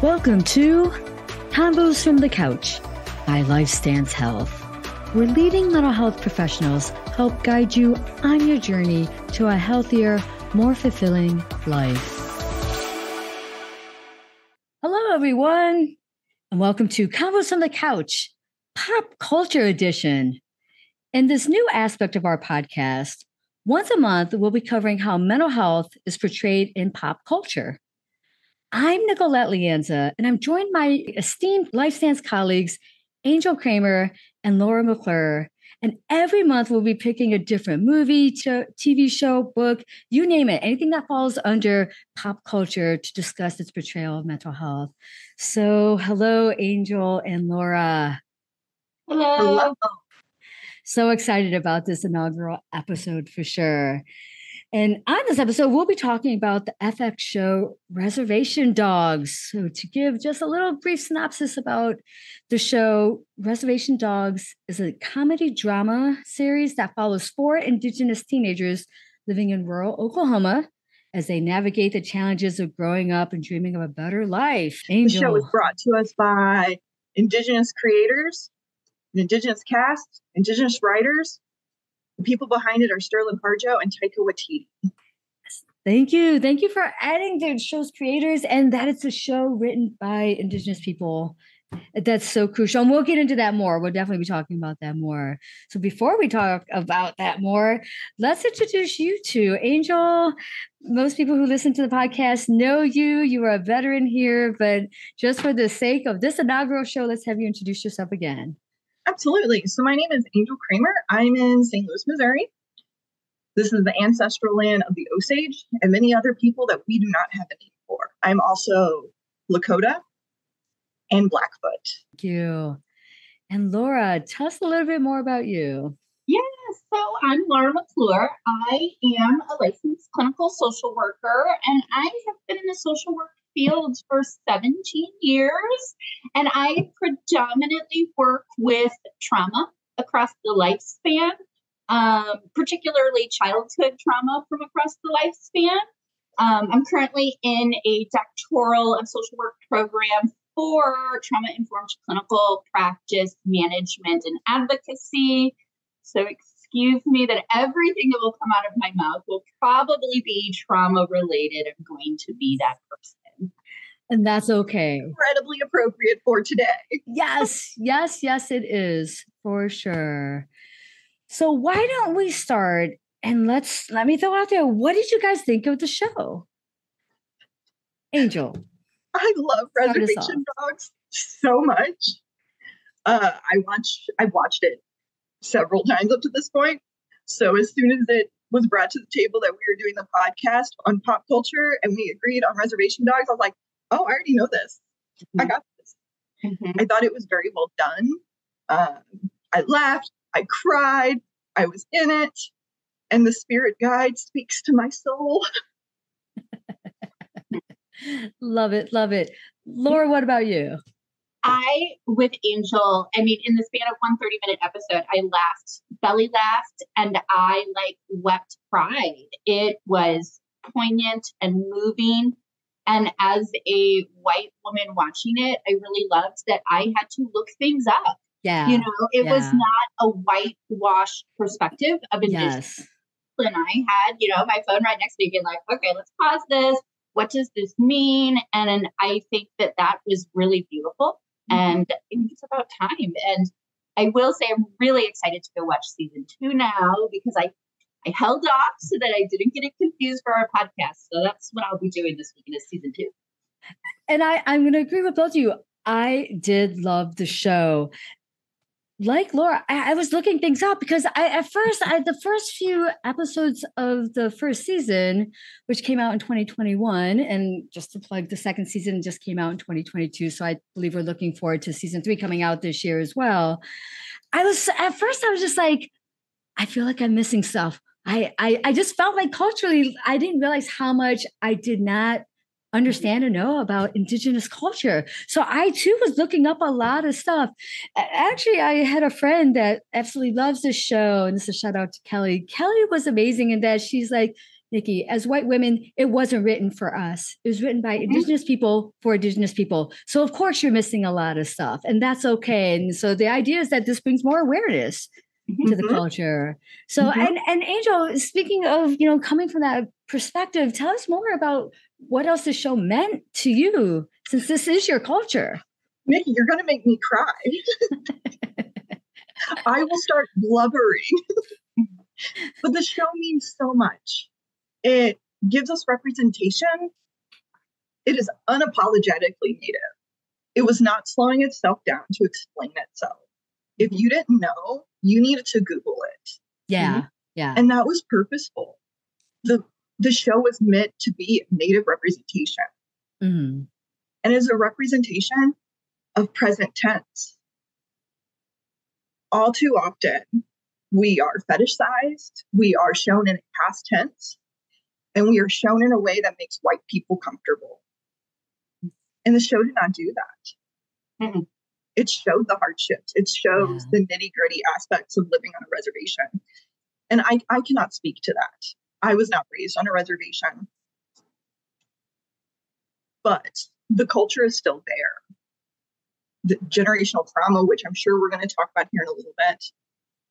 Welcome to Convos from the Couch by LifeStance Health, where leading mental health professionals help guide you on your journey to a healthier, more fulfilling life. Hello, everyone, and welcome to Convos from the Couch, Pop Culture Edition. In this new aspect of our podcast, once a month, we'll be covering how mental health is portrayed in pop culture. I'm Nicolette Lienza, and I'm joined by esteemed LifeStance colleagues, Angel Kramer and Laura McClure. And every month we'll be picking a different movie, TV show, book, you name it, anything that falls under pop culture to discuss its portrayal of mental health. So hello, Angel and Laura. Hello. So excited about this inaugural episode for sure. And on this episode, we'll be talking about the FX show Reservation Dogs. So to give just a little brief synopsis about the show, Reservation Dogs is a comedy drama series that follows 4 Indigenous teenagers living in rural Oklahoma as they navigate the challenges of growing up and dreaming of a better life. Angel. The show is brought to us by Indigenous creators, an Indigenous cast, Indigenous writers. The people behind it are Sterling Harjo and Taika Waititi. Thank you. Thank you for adding the show's creators and that it's a show written by Indigenous people. That's so crucial. And we'll get into that more. We'll definitely be talking about that more. So before we talk about that more, let's introduce you two. Angel, most people who listen to the podcast know you. You are a veteran here, but just for the sake of this inaugural show, let's have you introduce yourself again. Absolutely. So my name is Angel Kramer. I'm in St. Louis, Missouri. This is the ancestral land of the Osage and many other people that we do not have a name for. I'm also Lakota and Blackfoot. Thank you. And Laura, tell us a little bit more about you. Yes, so I'm Laura McClure. I am a licensed clinical social worker, and I have been in the social work field for 17 years, and I predominantly work with trauma across the lifespan, particularly childhood trauma from across the lifespan. I'm currently in a doctoral of social work program for trauma-informed clinical practice management and advocacy. So excuse me that everything that will come out of my mouth will probably be trauma-related. I'm going to be that person. And that's okay. Incredibly appropriate for today. Yes, it is for sure. So why don't we start and let me throw out there, what did you guys think of the show? Angel. I love Reservation Dogs so much. I've watched it several times up to this point. So as soon as it was brought to the table that we were doing the podcast on pop culture and we agreed on Reservation Dogs, I was like, oh, I already know this. Mm-hmm. I got this. Mm-hmm. I thought it was very well done. I laughed. I cried. I was in it. And the spirit guide speaks to my soul. Love it. Love it. Laura, what about you? With Angel, in the span of one 30-minute episode, I belly laughed, and I wept, cried. It was poignant and moving. And as a white woman watching it, I really loved that I had to look things up. Yeah. It was not a whitewashed perspective of Indigenous. Yes. And I had, my phone right next to me being like, okay, let's pause this. What does this mean? And I think that was really beautiful. Mm-hmm. And it's about time. And I will say I'm really excited to go watch season 2 now because I held off so that I didn't get it confused for our podcast. So that's what I'll be doing this weekend is season 2. And I'm going to agree with both of you. I did love the show. Like Laura, I was looking things up because the first few episodes of the first season, which came out in 2021, and just to plug, the second season just came out in 2022. So I believe we're looking forward to season 3 coming out this year as well. I was just like, I feel like I'm missing stuff. I just felt like culturally, I didn't realize how much I did not understand and know about Indigenous culture. So I too was looking up a lot of stuff. Actually, I had a friend that absolutely loves this show, and this is a shout out to Kelly. Kelly was amazing in that she's like, Nikki, as white women, it wasn't written for us. It was written by Indigenous people for Indigenous people. So of course you're missing a lot of stuff, and that's okay. And so the idea is that this brings more awareness to the culture. So, and Angel, speaking of, coming from that perspective, tell us more about what else the show meant to you, since this is your culture. Nikki, you're going to make me cry. I will start blubbering. But the show means so much. It gives us representation. It is unapologetically Native. It was not slowing itself down to explain itself. If you didn't know, you needed to Google it. Yeah. Yeah. And that was purposeful. The show was meant to be Native representation. And as a representation of present tense. All too often, we are fetishized, we are shown in past tense, and we are shown in a way that makes white people comfortable. And the show did not do that. It showed the hardships. It shows the nitty-gritty aspects of living on a reservation. And I cannot speak to that. I was not raised on a reservation. But the culture is still there. The generational trauma, which I'm sure we're going to talk about here in a little bit,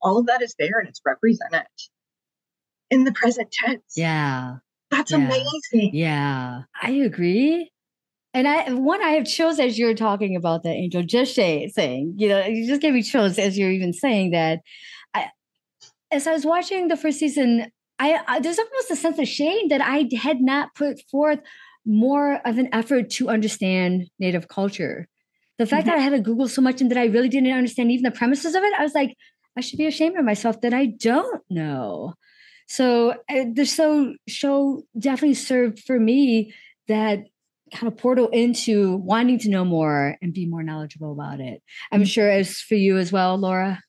all of that is there and it's represented in the present tense. Yeah. That's amazing. Yeah, I agree. And I have chills as you're talking about that, Angel, just saying, you just gave me chills as you're even saying that. As I was watching the first season, there's almost a sense of shame that I had not put forth more of an effort to understand Native culture. The fact that I had to Google so much and that I really didn't understand even the premises of it, I was like, I should be ashamed of myself that I don't know. So the show definitely served for me that kind of portal into wanting to know more and be more knowledgeable about it. I'm sure as for you as well, Laura.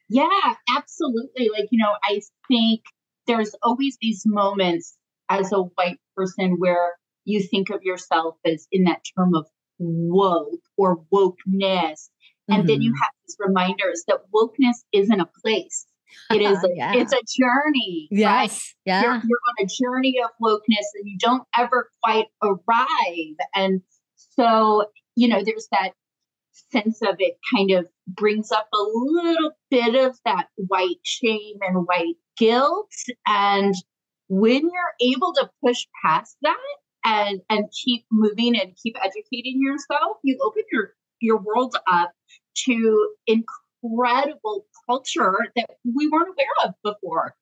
Yeah, absolutely. I think there's always these moments as a white person where you think of yourself as in that term of woke or wokeness. And then you have these reminders that wokeness isn't a place. It is it's a journey. Yes. Right? Yeah. You're on a journey of wokeness and you don't ever quite arrive. And so, there's that sense of it kind of brings up a little bit of that white shame and white guilt. And when you're able to push past that and keep moving and keep educating yourself, you open your world up to incredible culture that we weren't aware of before.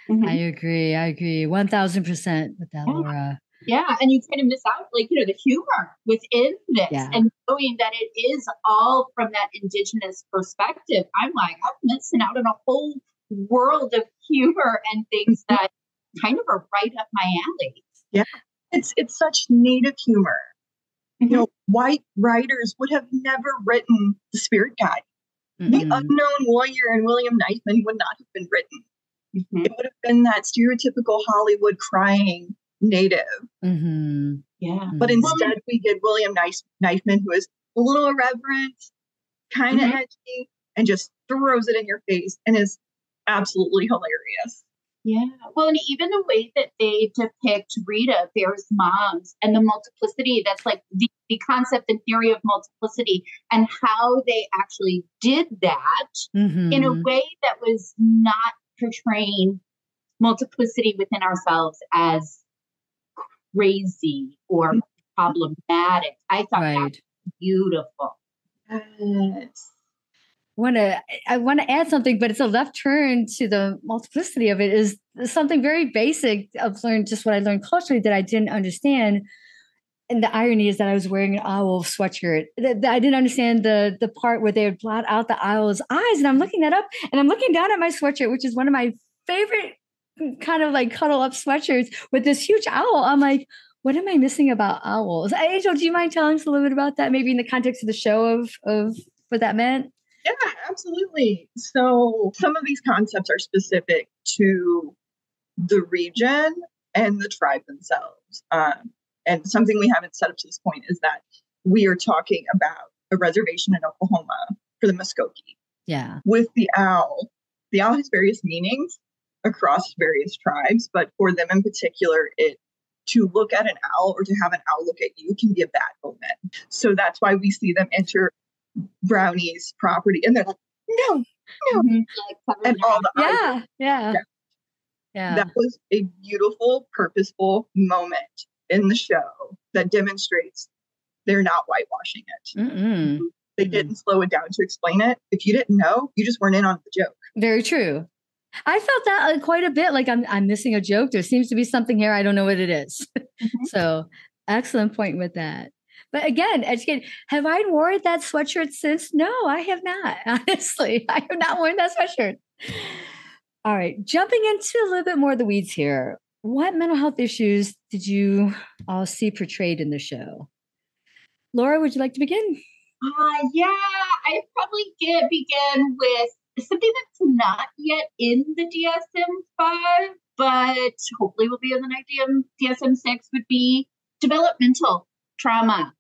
I agree. 1000% with that, Laura. Yeah. And you kind of miss out, the humor within this and knowing that it is all from that Indigenous perspective. I'm like, I'm missing out on a whole world of humor and things that kind of are right up my alley. Yeah. It's such Native humor. White writers would have never written The Spirit Guide. The Unknown Warrior and William Knifeman would not have been written. It would have been that stereotypical Hollywood crying Native. Yeah. But instead we get William Knifeman, who is a little irreverent, kind of edgy, and just throws it in your face and is absolutely hilarious. Yeah. Well, and even the way that they depict Rita, Bear's moms, and the multiplicity, that's like the concept and theory of multiplicity, and how they actually did that in a way that was not portraying multiplicity within ourselves as crazy or problematic. I thought that was beautiful. Yes. I want to add something, but it's a left turn to the multiplicity of it is something very basic. I've learned just what I learned culturally that I didn't understand. And the irony is that I was wearing an owl sweatshirt. I didn't understand the part where they would blot out the owl's eyes. And I'm looking that up and I'm looking down at my sweatshirt, which is one of my favorite kind of like cuddle up sweatshirts with this huge owl. I'm like, what am I missing about owls? Angel, do you mind telling us a little bit about that? Maybe in the context of the show of what that meant? Yeah, absolutely. So some of these concepts are specific to the region and the tribe themselves. And something we haven't set up to this point is that we are talking about a reservation in Oklahoma for the Muskogee. Yeah. With the owl has various meanings, across various tribes, but for them in particular, to look at an owl or to have an owl look at you can be a bad omen. So that's why we see them enter Brownie's property and they're like, no, no. And all the eyes. Yeah. That was a beautiful, purposeful moment in the show that demonstrates they're not whitewashing it. Mm-mm. They didn't slow it down to explain it. If you didn't know, you just weren't in on the joke. Very true. I felt that quite a bit, like I'm missing a joke. There seems to be something here. I don't know what it is. Mm-hmm. So excellent point with that. But again, have I worn that sweatshirt since? No, I have not. Honestly, I have not worn that sweatshirt. All right. Jumping into a little bit more of the weeds here. What mental health issues did you all see portrayed in the show? Laura, would you like to begin? I'd probably begin with something that's not yet in the DSM-5, but hopefully will be in the DSM-6 would be developmental trauma.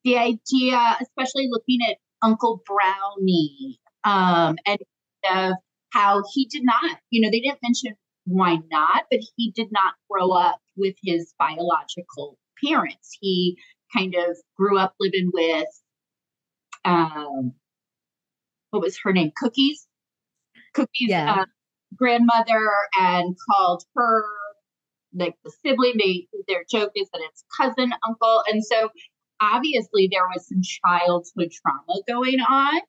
The idea, especially looking at Uncle Brownie, and how he did not, they didn't mention why not, but he did not grow up with his biological parents. He kind of grew up living with, what was her name? Cookie's grandmother, and called her like the sibling. Their joke is that it's cousin, uncle. And so obviously there was some childhood trauma going on,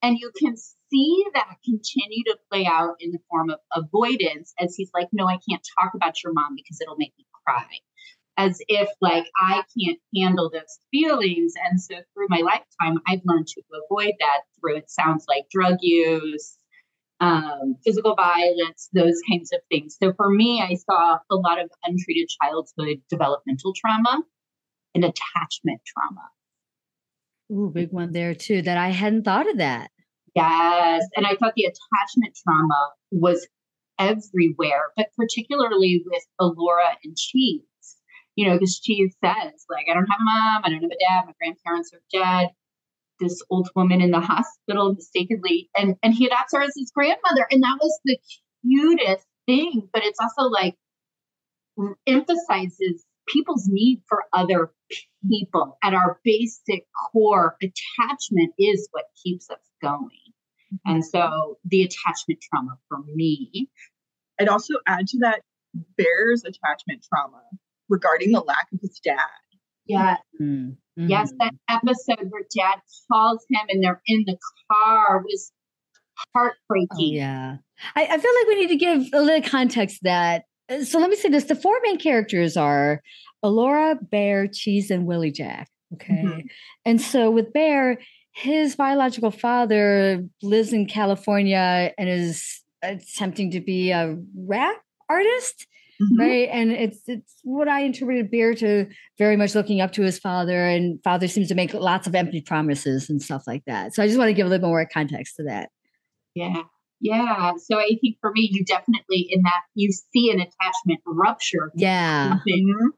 and you can see that continue to play out in the form of avoidance, as he's like, no, I can't talk about your mom because it'll make me cry. As if like I can't handle those feelings. And so through my lifetime, I've learned to avoid that through, it sounds like, drug use, physical violence, those kinds of things. So for me, I saw a lot of untreated childhood developmental trauma and attachment trauma. Ooh, big one there too, that I hadn't thought of that. Yes. And I thought the attachment trauma was everywhere, but particularly with Allura and Cheese. Because Cheese says, like, I don't have a mom, I don't have a dad, my grandparents are dead. This old woman in the hospital mistakenly, and he adopts her as his grandmother. And that was the cutest thing. But it's also like emphasizes people's need for other people. At our basic core, attachment is what keeps us going. Mm-hmm. And so the attachment trauma for me. I'd also add to that Bear's attachment trauma regarding the lack of his dad. Yeah. Mm-hmm. Yes, that episode where dad calls him and they're in the car was heartbreaking. Oh, yeah. I feel like we need to give a little context to that. So let me say this. The four main characters are Allura, Bear, Cheese, and Willie Jack. Okay. Mm-hmm. And so with Bear, his biological father lives in California and is attempting to be a rap artist. Mm-hmm. Right. And it's what I interpreted Bear to very much looking up to his father, and father seems to make lots of empty promises and stuff like that. So I just want to give a little more context to that. Yeah. Yeah. So I think for me, you definitely in that you see an attachment rupture. Yeah.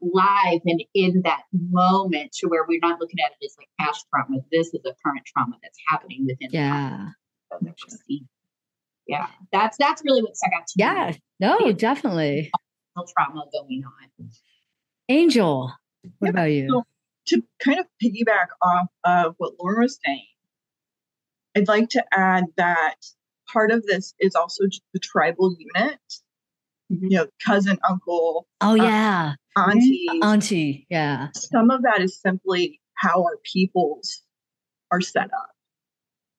Live and in that moment to where we're not looking at it as like past trauma. This is a current trauma that's happening within. Yeah. Yeah. That's really what stuck out to me. Yeah. No, definitely. Trauma going on. Angel, what about you? So to kind of piggyback off of what Laura was saying, I'd like to add that part of this is also just the tribal unit. Mm-hmm. Cousin, uncle. Oh yeah, auntie. Yeah. Some of that is simply how our peoples are set up.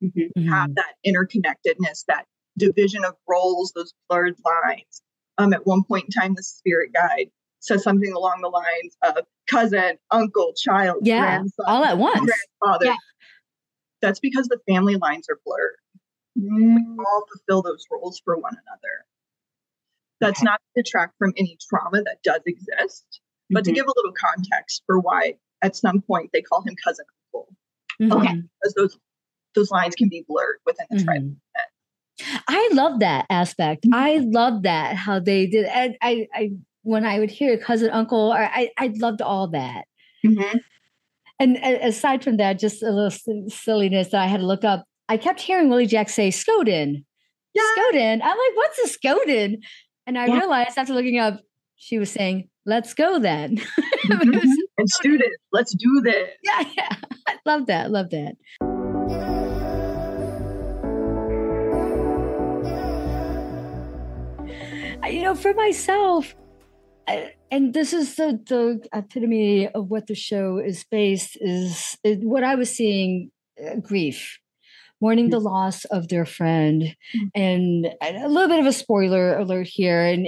Mm-hmm. Have that interconnectedness, that division of roles, those blurred lines. At one point in time, the spirit guide says something along the lines of cousin, uncle, child, grandson, all at once. Grandfather. Yeah. That's because the family lines are blurred. We all fulfill those roles for one another. That's not to detract from any trauma that does exist, but to give a little context for why at some point they call him cousin, uncle. Okay, because those lines can be blurred within the tribe. I love that aspect. I love that how they did. And I when I would hear cousin, uncle, I loved all that. Mm-hmm. And aside from that, just a little silliness that I had to look up. I kept hearing Willie Jack say Skoden. Yeah. Skoden. I'm like, what's a Skoden? And I realized after looking up, she was saying, let's go then. And students, let's do this. Yeah. I love that. Love that. For myself, and this is the epitome of what the show is based, is what I was seeing, grief, mourning the loss of their friend. And a little bit of a spoiler alert here. And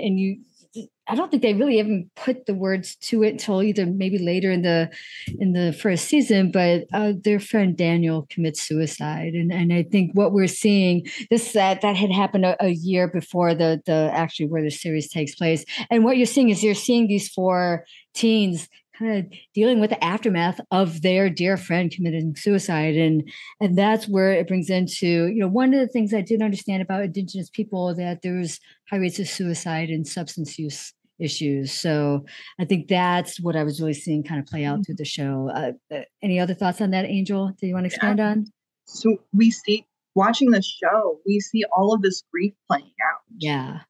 I don't think they really even put the words to it until either maybe later in the first season, but their friend Daniel commits suicide. And I think what we're seeing, that had happened a year before the actually where the series takes place. And what you're seeing is you're seeing these 4 teens kind of dealing with the aftermath of their dear friend committing suicide. And that's where it brings into, one of the things I did understand about Indigenous people, that there's high rates of suicide and substance use issues. So I think that's what I was really seeing kind of play out through the show. Any other thoughts on that, Angel? Do you want to expand on? So we see, watching the show, we see all of this grief playing out. Yeah.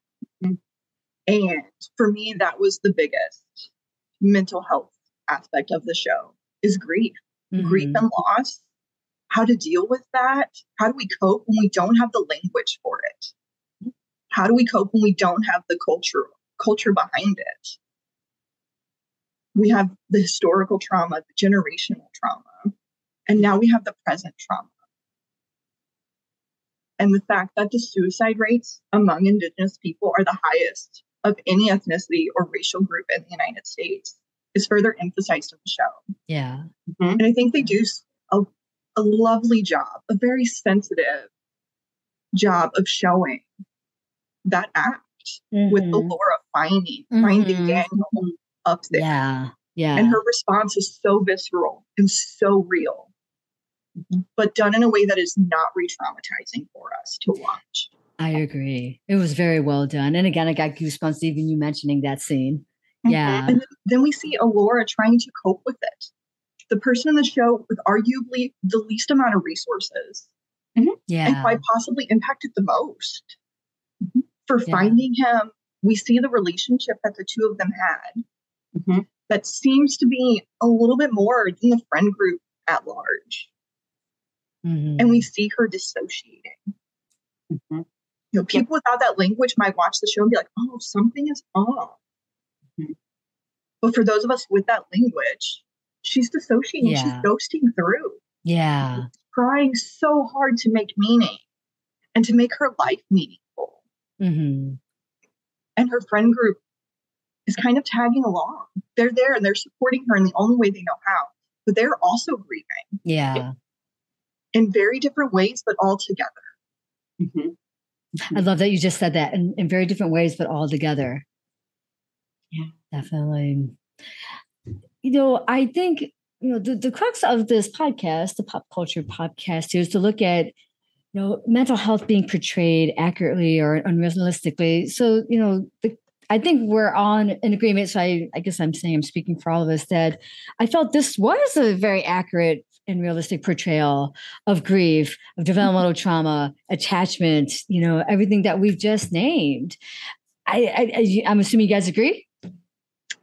And for me, that was the biggest mental health aspect of the show, is grief. Grief and loss. How to deal with that? How do we cope when we don't have the language for it? How do we cope when we don't have the culture behind it? We have the historical trauma, the generational trauma, and now we have the present trauma. And the fact that the suicide rates among Indigenous people are the highest of any ethnicity or racial group in the United States is further emphasized in the show. Yeah. And I think they do a lovely job, a very sensitive job of showing that act with Laura finding Daniel up there. Yeah. And her response is so visceral and so real, but done in a way that is not re-traumatizing for us to watch. I agree. It was very well done. And again, I got goosebumps even you mentioning that scene. Yeah. And then we see Alora trying to cope with it. The person in the show with arguably the least amount of resources. Yeah. And quite possibly impacted the most. For finding him, we see the relationship that the two of them had that seems to be a little bit more than the friend group at large. And we see her dissociating. People without that language might watch the show and be like, oh, something is off. But for those of us with that language, she's dissociating, she's ghosting through. Yeah. She's trying so hard to make meaning and to make her life meaningful. And her friend group is kind of tagging along. They're there and they're supporting her in the only way they know how. But they're also grieving. Yeah. In very different ways, but all together. I love that you just said that in very different ways, but all together. Yeah, definitely. I think, the crux of this podcast, the pop culture podcast, is to look at, mental health being portrayed accurately or unrealistically. So, I think we're on an agreement. So I guess I'm speaking for all of us, that I felt this was a very accurate and realistic portrayal of grief, of developmental trauma, attachment, everything that we've just named. I'm assuming you guys agree?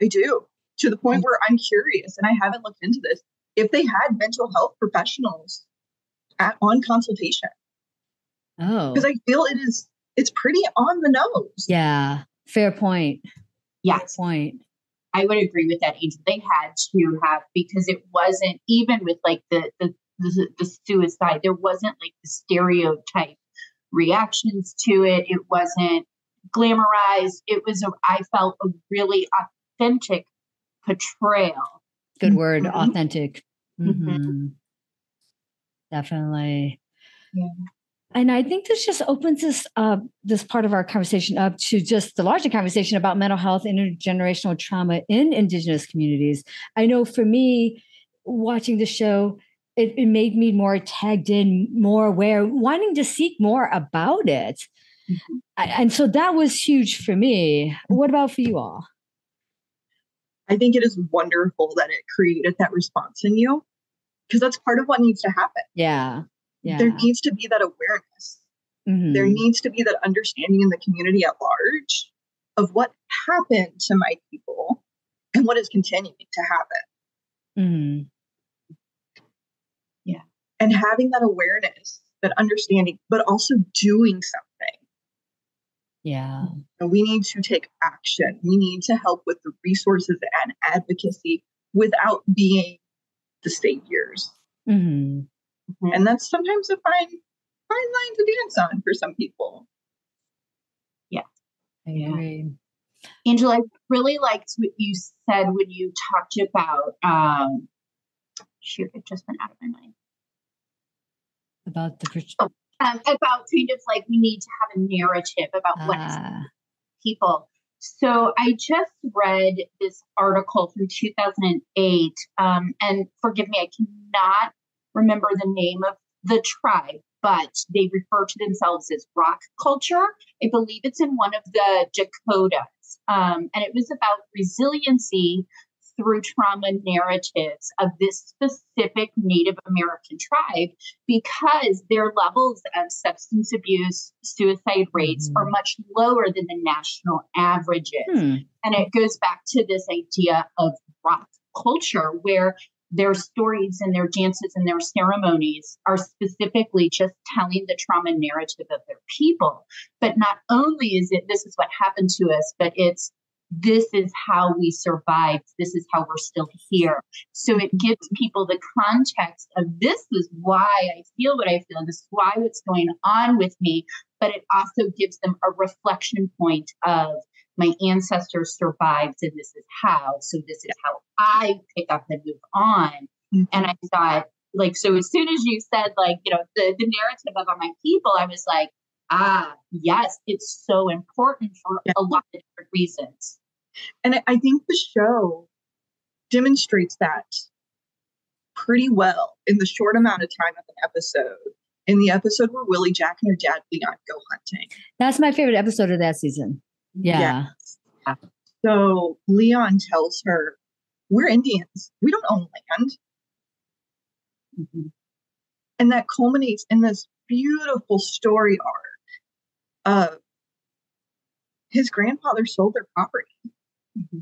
I do, to the point where I'm curious, and I haven't looked into this, if they had mental health professionals on consultation. Oh. Because I feel it's pretty on the nose. Yeah, fair point. Yes. Fair point. I would agree with that, Angel. They had to have, because it wasn't, even with like the suicide, there wasn't like the stereotype reactions to it. It wasn't glamorized. It was, I felt, a really authentic portrayal. Good word, authentic. Definitely. Yeah. And I think this just opens this part of our conversation up to just the larger conversation about mental health and intergenerational trauma in Indigenous communities. I know for me, watching the show, it made me more tagged in, more aware, wanting to seek more about it. And so that was huge for me. What about for you all? I think it is wonderful that it created that response in you, because that's part of what needs to happen. Yeah. There needs to be that awareness. There needs to be that understanding in the community at large of what happened to my people and what is continuing to happen. Mm-hmm. Yeah. And having that awareness, that understanding, but also doing something. Yeah. And we need to take action. We need to help with the resources and advocacy without being the saviors. Mm-hmm. And that's sometimes a fine line to dance on for some people. Yeah. I agree. Angela, I really liked what you said when you talked about, shoot, it just went out of my mind. About the about kind of like we need to have a narrative about what's people. So I just read this article from 2008, and forgive me, I cannot remember the name of the tribe, but they refer to themselves as rock culture. I believe it's in one of the Dakotas, and it was about resiliency through trauma narratives of this specific Native American tribe, because their levels of substance abuse, suicide rates are much lower than the national averages. And it goes back to this idea of rock culture, where their stories and their dances and their ceremonies are specifically just telling the trauma narrative of their people. But not only is it, this is what happened to us, but it's, this is how we survived. This is how we're still here. So it gives people the context of, this is why I feel what I feel. This is why what's going on with me. But it also gives them a reflection point of, my ancestors survived, and this is how. So this is how I pick up and move on. And I thought, like, so as soon as you said, like, you know, the narrative of my people, I was like, yes, it's so important for a lot of different reasons. And I think the show demonstrates that pretty well in the short amount of time of an episode. In the episode where Willie, Jack, and her dad, Leon, go hunting. That's my favorite episode of that season. Yeah. Yes. So Leon tells her, we're Indians. We don't own land. And that culminates in this beautiful story arc of his grandfather sold their property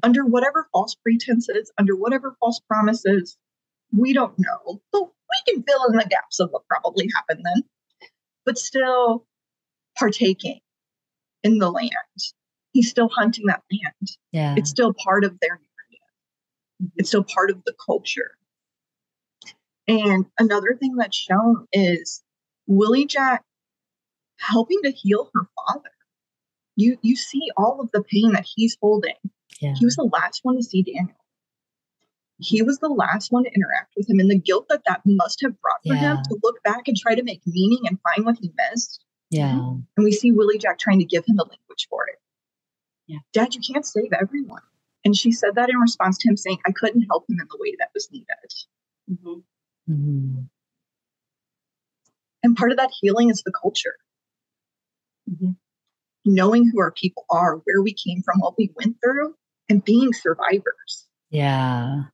under whatever false pretenses, under whatever false promises. We don't know, but we can fill in the gaps of what probably happened then. But still partaking in the land. He's still hunting that land. Yeah. It's still part of their narrative. It's still part of the culture. And another thing that's shown is Willie Jack helping to heal her father. You see all of the pain that he's holding. Yeah. He was the last one to see Daniel. He was the last one to interact with him, and the guilt that must have brought for him to look back and try to make meaning and find what he missed. Yeah. And we see Willie Jack trying to give him the language for it. Yeah. Dad, you can't save everyone. And she said that in response to him saying, I couldn't help him in the way that was needed. And part of that healing is the culture. Knowing who our people are, where we came from, what we went through, and being survivors. Yeah.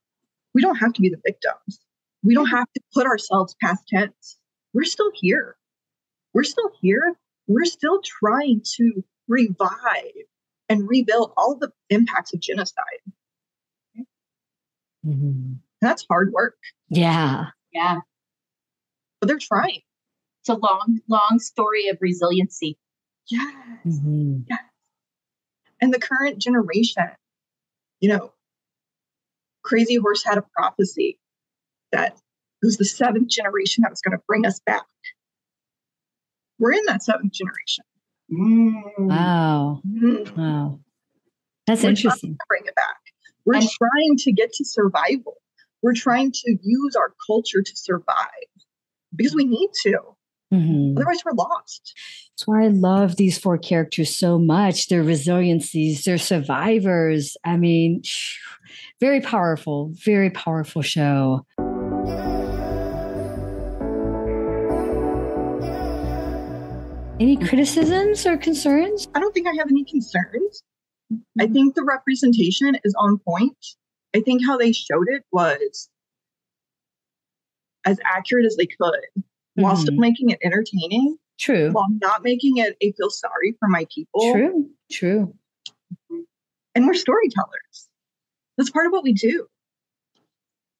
We don't have to be the victims. We don't have to put ourselves past tense. We're still here. We're still here. We're still trying to revive and rebuild all the impacts of genocide. That's hard work. Yeah. Yeah. But they're trying. It's a long story of resiliency. Yes. Yes. And the current generation, you know, Crazy Horse had a prophecy that it was the 7th generation that was going to bring us back. We're in that 7th generation. Wow. Wow. That's interesting. To bring it back. We're trying to get to survival. We're trying to use our culture to survive because we need to. Otherwise, we're lost. That's why I love these 4 characters so much. Their resiliencies, they're survivors. I mean, very powerful show. Any criticisms or concerns? I don't think I have any concerns. I think the representation is on point. I think how they showed it was as accurate as they could, while still making it entertaining. True. While not making it a feel sorry for my people. True. And we're storytellers. That's part of what we do.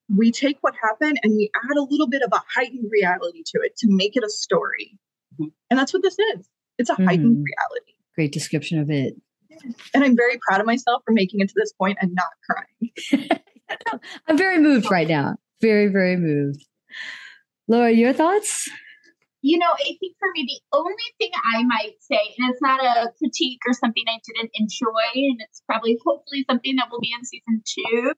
We take what happened and we add a little bit of a heightened reality to it to make it a story. Mm-hmm. And that's what this is. It's a heightened reality. Great description of it. And I'm very proud of myself for making it to this point and not crying. I'm very moved right now. Very, very moved. Laura, your thoughts? I think for me, the only thing I might say, and it's not a critique or something I didn't enjoy, and it's probably hopefully something that will be in season 2,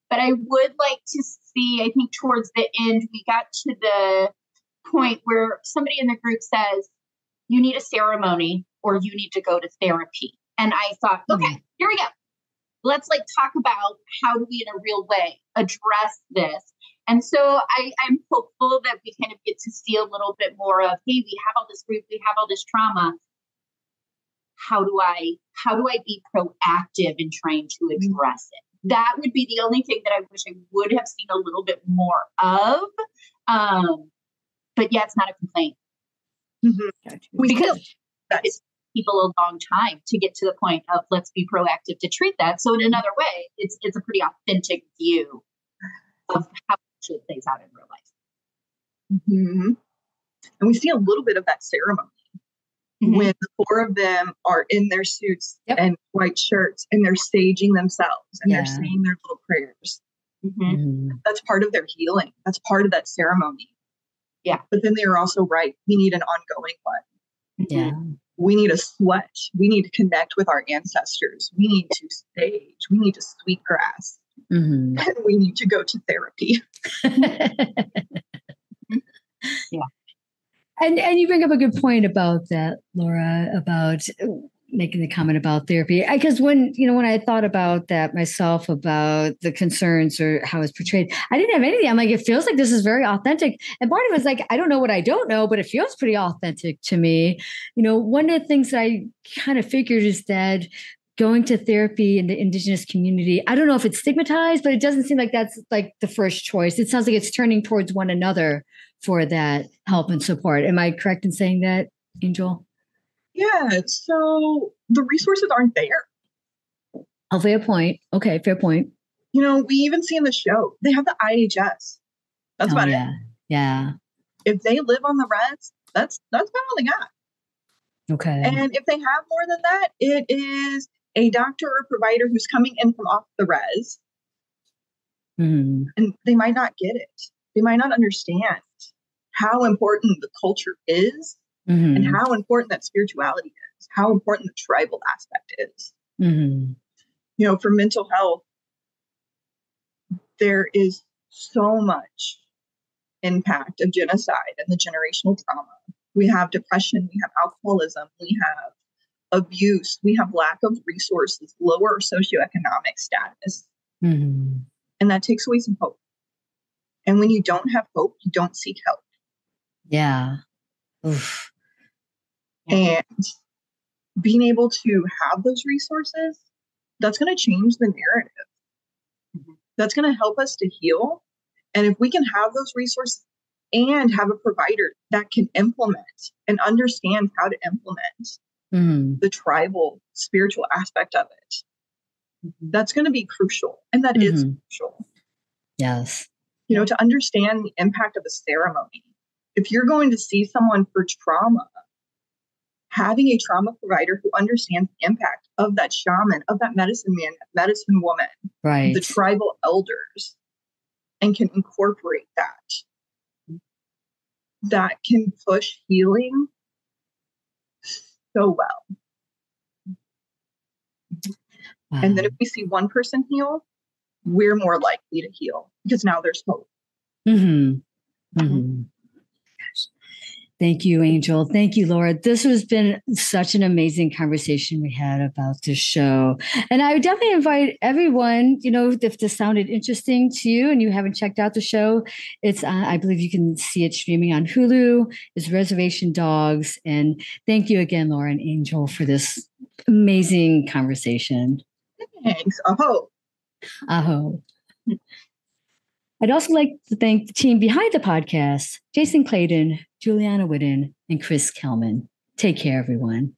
but I would like to see, I think towards the end, we got to the point where somebody in the group says, you need a ceremony or you need to go to therapy. And I thought, okay, here we go. Let's talk about how do we in a real way address this. And so I'm hopeful that we kind of get to see a little bit more of, hey, we have all this grief, we have all this trauma. How do I be proactive in trying to address it? That would be the only thing that I wish I would have seen a little bit more of. But yeah, it's not a complaint. Because it's people a long time to get to the point of let's be proactive to treat that. So in another way, it's a pretty authentic view of how it plays out in real life. Mm-hmm. And we see a little bit of that ceremony when the 4 of them are in their suits and white shirts and they're saging themselves and they're saying their little prayers. That's part of their healing. That's part of that ceremony. Yeah. But then they are also right. We need an ongoing one. Yeah. We need a sweat. We need to connect with our ancestors. We need to sage. We need to sweet grass. And we need to go to therapy. Yeah. And you bring up a good point about that, Laura, about making the comment about therapy. Because when I thought about that myself, about the concerns or how it's portrayed, I didn't have anything. I'm like, it feels like this is very authentic. And part of it was like, I don't know what I don't know, but it feels pretty authentic to me. One of the things that I kind of figured is that going to therapy in the Indigenous community, I don't know if it's stigmatized, but it doesn't seem like that's like the first choice. It sounds like it's turning towards one another for that help and support. Am I correct in saying that, Angel? Yeah. So the resources aren't there. Oh, fair point. Okay, fair point. We even see in the show, they have the IHS. That's about it. Yeah. If they live on the res, that's about all they got. Okay. And if they have more than that, it is a doctor or provider who's coming in from off the res. And they might not get it. They might not understand how important the culture is and how important that spirituality is, how important the tribal aspect is. For mental health, there is so much impact of genocide and the generational trauma. We have depression, we have alcoholism, we have abuse, we have lack of resources, lower socioeconomic status. And that takes away some hope. And when you don't have hope, you don't seek help. Yeah. Oof. And being able to have those resources, that's going to change the narrative. That's going to help us to heal. And if we can have those resources and have a provider that can implement and understand how to implement the tribal spiritual aspect of it, that's going to be crucial. And that is crucial. Yes. To understand the impact of a ceremony. If you're going to see someone for trauma, having a trauma provider who understands the impact of that shaman, of that medicine man, medicine woman, the tribal elders, and can incorporate that can push healing so well. Wow. And then if we see one person heal, we're more likely to heal because now there's hope. Thank you, Angel. Thank you, Laura. This has been such an amazing conversation we had about this show. And I would definitely invite everyone, if this sounded interesting to you and you haven't checked out the show, it's, I believe you can see it streaming on Hulu. It's Reservation Dogs. And thank you again, Laura and Angel, for this amazing conversation. Thanks. Aho. Aho. I'd also like to thank the team behind the podcast, Jason Clayton, Juliana Whitten, and Chris Kelman. Take care, everyone.